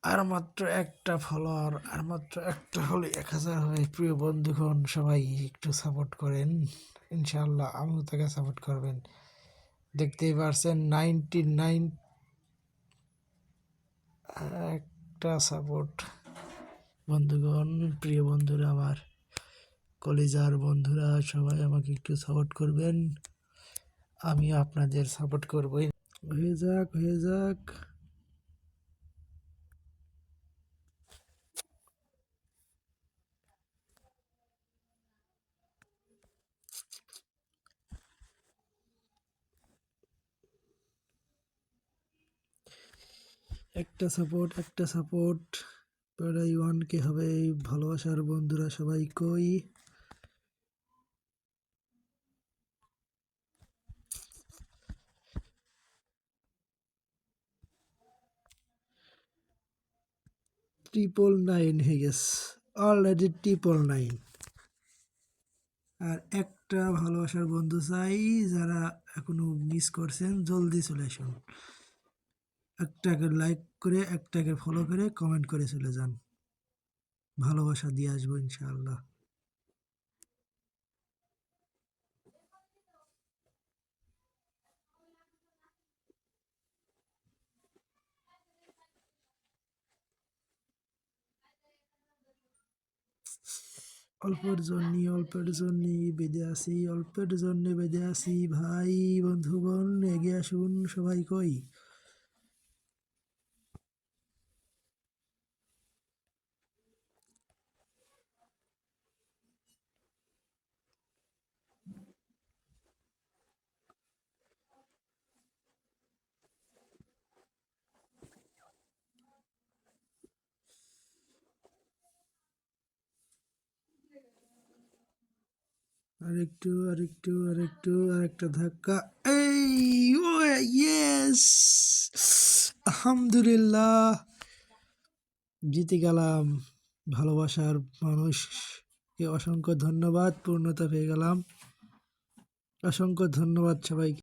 আর মাত্র একটা ফলোয়ার, আর মাত্র একটা হলে 1000 হবে। প্রিয় বন্ধুগণ, সবাই একটু সাপোর্ট করেন। ইনশাআল্লাহ আমিও তাকে সাপোর্ট করবেন। দেখতেই পারছেন 99 একটা সাপোর্ট। বন্ধুগণ, প্রিয় বন্ধুরা, আমার কলিজার বন্ধুরা, সবাই আমাকে একটু সাপোর্ট করবেন। আমি আপনাদের সাপোর্ট করবই। হয়ে যাক, হয়ে যাক। একটা সাপোর্ট, একটা সাপোর্ট। প্রায় 1K হবে। ভালোবাসার বন্ধুরা সবাই কই? ট্রিপল 9 হয়ে গেছে অলরেডি, ট্রিপল 9। আর একটা ভালোবাসার বন্ধু চাই, যারা এখনো মিস করছেন জলদি চলে আসুন। একটাকে লাইক করে, একটাকে ফলো করে, কমেন্ট করে চলে যান। ভালোবাসা দিয়ে আসবো ইনশাআল্লাহ। অল্পের জন্যই বেঁধে আছি, অল্পের জন্যে বেঁধে আছি ভাই। বন্ধুগণ, এগিয়ে আসুন সবাই কই? আরেকটু, আরেকটু, আরেকটু, আরেকটা ধাক্কা। এই, ও ইয়েস, আলহামদুলিল্লাহ, জিতে গেলাম। ভালোবাসার মানুষকে অসংখ্য ধন্যবাদ, পূর্ণতা পেয়ে গেলাম। অসংখ্য ধন্যবাদ সবাইকে।